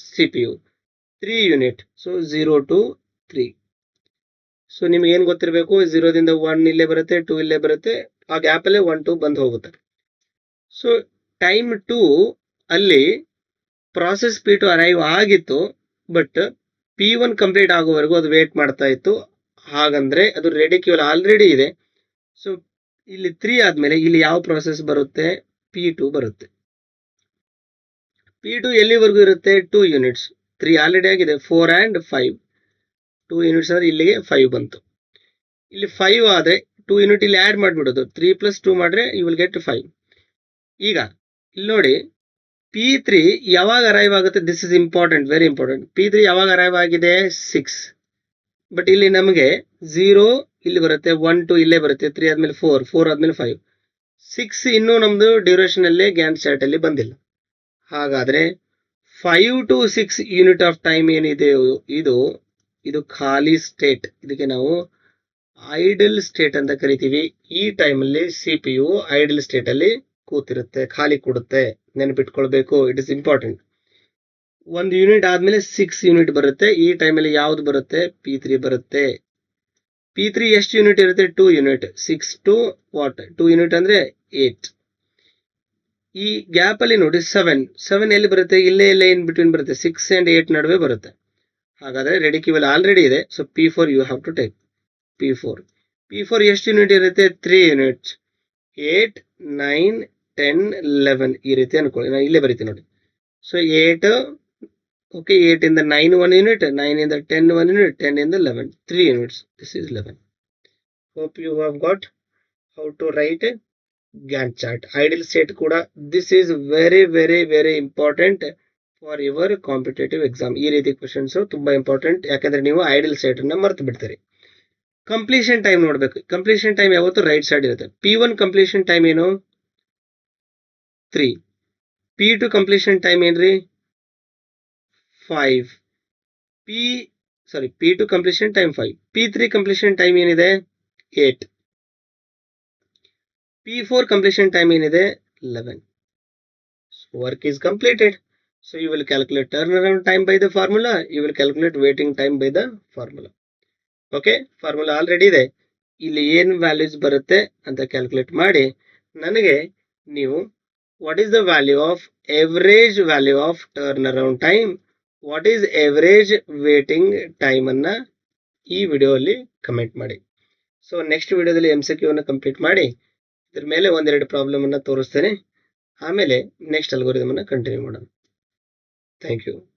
CPU? 3 unit. So 0 to 3. So ನಿಮಗೆ ಏನು ಗೊತ್ತಿರಬೇಕು? 0 ದಿಂದ 1 ಇಲ್ಲೇ ಬರುತ್ತೆ, 2 ಇಲ್ಲೇ ಬರುತ್ತೆ, ಆ gap ಅಲ್ಲೇ 1 2 ಬಂದು ಹೋಗುತ್ತೆ. ಸೊ ಟೈಮ್ 2 ಅಲ್ಲಿ ಪ್ರಾಸೆಸ್ P2 ಅರೈವ್ ಆಗಿತ್ತು, ಬಟ್ P1 ಕಂಪ್ಲೀಟ್ ಆಗೋವರೆಗೂ ಅದು ವೇಟ್ ಮಾಡ್ತಾ ಇತ್ತು. ಹಾಗಂದ್ರೆ ಅದು ರೆಡಿಕ್ಯೂಲ್ ಆಲ್ರೆಡಿ ಇದೆ. ಸೊ ಇಲ್ಲಿ 3 ಆದ್ಮೇಲೆ ಇಲ್ಲಿ ಯಾವ ಪ್ರಾಸೆಸ್ ಬರುತ್ತೆ? P2 ಬರುತ್ತೆ. P2 ಎಲ್ಲಿವರೆಗೂ ಇರುತ್ತೆ? 2 ಯೂನಿಟ್ಸ್. 3 ಆಲ್ರೆಡಿ ಆಗಿದೆ, 4 and 5. 2 ಯೂನಿಟ್ಸ್ ಅಂದ್ರೆ ಇಲ್ಲಿಗೆ 5 ಬಂತು. ಇಲ್ಲಿ 5 ಆದ್ರೆ 2 ಯೂನಿಟ್ ಇಲ್ಲಿ ಆಡ್ ಮಾಡಿಬಿಡೋದು. 3 + 2 ಮಾಡ್ರೆ ಯು ವಿಲ್ ಗೆಟ್ 5. ಈಗ ಇಲ್ಲಿ ನೋಡಿ, P3 ಯಾವಾಗ ಅರೈವ್ ಆಗುತ್ತೆ? This is important, very important. P3 ಯಾವಾಗ ಅರೈವ್ ಆಗಿದೆ? 6. ಬಟ್ ಇಲ್ಲಿ ನಮಗೆ 0 ಇಲ್ಲಿ ಬರುತ್ತೆ, 1 2 ಇಲ್ಲೇ ಬರುತ್ತೆ, 3 ಆದ್ಮೇಲೆ 4, 4 ಆದ್ಮೇಲೆ 5, 6 ಇನ್ನೂ ನಮ್ದು ಡ್ಯೂರೇಷನ್ ಅಲ್ಲಿ ಗ್ಯಾಂಟ್ ಚಾರ್ಟ್ ಅಲ್ಲಿ ಬಂದಿಲ್ಲ. ಹಾಗಾದ್ರೆ 5 to 6 ಯೂನಿಟ್ ಆಫ್ ಟೈಮ್ ಏನಿದೆ ಇದು ಖಾಲಿ ಸ್ಟೇಟ್. ಇದಕ್ಕೆ ನಾವು ಐಡಲ್ ಸ್ಟೇಟ್ ಅಂತ ಕರಿತೀವಿ. ಈ ಟೈಮ್ ಅಲ್ಲಿ CPU ಐಡಲ್ ಸ್ಟೇಟ್ ಅಲ್ಲಿ ಕೂತಿರುತ್ತೆ, ಖಾಲಿ ಕೊಡುತ್ತೆ. ನೆನಪಿಟ್ಕೊಳ್ಬೇಕು, ಇಟ್ ಇಸ್ ಇಂಪಾರ್ಟೆಂಟ್. 1 ಯೂನಿಟ್ ಆದ್ಮೇಲೆ 6 ಯೂನಿಟ್ ಬರುತ್ತೆ. ಈ ಟೈಮಲ್ಲಿ ಯಾವ್ದು ಬರುತ್ತೆ? P3 ಬರುತ್ತೆ. P3 ಎಷ್ಟು ಯೂನಿಟ್ ಇರುತ್ತೆ? 2 ಯೂನಿಟ್. 6 to what? 2 ಯೂನಿಟ್ ಅಂದ್ರೆ 8. ಈ ಗ್ಯಾಪ್ ಅಲ್ಲಿ ನೋಡಿ 7 ಎಲ್ಲಿ ಬರುತ್ತೆ? ಇಲ್ಲೇ ಇನ್ ಬಿಟ್ವೀನ್ ಬರುತ್ತೆ, 6 and 8 ನಡುವೆ ಬರುತ್ತೆ. ಹಾಗಾದ್ರೆ ರೆಡಿಕ್ಯೂಲ್ ಆಲ್ರೆಡಿ ಇದೆ. So P4 you have to take. P4 ಎಷ್ಟು ಯೂನಿಟ್ ಇರುತ್ತೆ? 3 ಯೂನಿಟ್ಸ್. 8 9 10 11 ಈ ರೀತಿ ಅನ್ಕೊಳ್ಳಿ. ನಾನು ಇಲ್ಲೇ ಬರೀತೀನಿ ನೋಡಿ. ಸೊ 8, ಓಕೆ, 8 ಇಂದ 9 1 ಯೂನಿಟ್, 9 ಇಂದ 10 1 ಯೂನಿಟ್, 10 ಇಂದ 11 3 units. This is 11. Hope you have got how to write gantt chart. Idle state ಕೂಡ this is very very very important for your competitive exam. ಈ ರೀತಿ ಕ್ವಶನ್ಸ್ ತುಂಬಾ ಇಂಪಾರ್ಟೆಂಟ್, ಯಾಕಂದ್ರೆ ನೀವು ಐಡಲ್ ಸ್ಟೇಟ್ ಅನ್ನ ಮರ್ತು ಬಿಡ್ತೀರಿ. ಕಂಪ್ಲೀಷನ್ ಟೈಮ್ ನೋಡ್ಬೇಕು. ಕಂಪ್ಲೀಷನ್ ಟೈಮ್ ಯಾವತ್ತು ರೈಟ್ ಸೈಡ್ ಇರುತ್ತೆ. P1 ಕಂಪ್ಲೀಷನ್ ಟೈಮ್ ಏನು? 3. P2 ಕಂಪ್ಲೀಷನ್ ಟೈಮ್ ಏನ್ರಿ? 5. P2 completion time 5. P3 completion time ಏನಿದೆ? 8. P4 ಕಂಪ್ಲೀಷನ್ ಟೈಮ್ ಏನಿದೆ? 11. So work is completed. So you will calculate turnaround time by the formula. You will calculate waiting time by the formula. Okay, formula already ಇದೆ. ಇಲ್ಲಿ ಏನು values ಬರುತ್ತೆ ಅಂತ calculate ಮಾಡಿ ನನಗೆ ನೀವು what is the value of average value of turn around time what is average waiting time ಅನ್ನ ಈ ವಿಡಿಯೋಲಿ ಕಮೆಂಟ್ ಮಾಡಿ. ಸೊ ನೆಕ್ಸ್ಟ್ ವಿಡಿಯೋದಲ್ಲಿ MCQ ಅನ್ನು ಕಂಪ್ಲೀಟ್ ಮಾಡಿ ಇದ್ರ ಮೇಲೆ ಒಂದೆರಡು ಪ್ರಾಬ್ಲಮ್ ಅನ್ನ ತೋರಿಸ್ತೇನೆ. ಆಮೇಲೆ ನೆಕ್ಸ್ಟ್ ಅಲ್ಗೋರಿದಮ್ ಅನ್ನ ಕಂಟಿನ್ಯೂ ಮಾಡೋಣ. Thank you.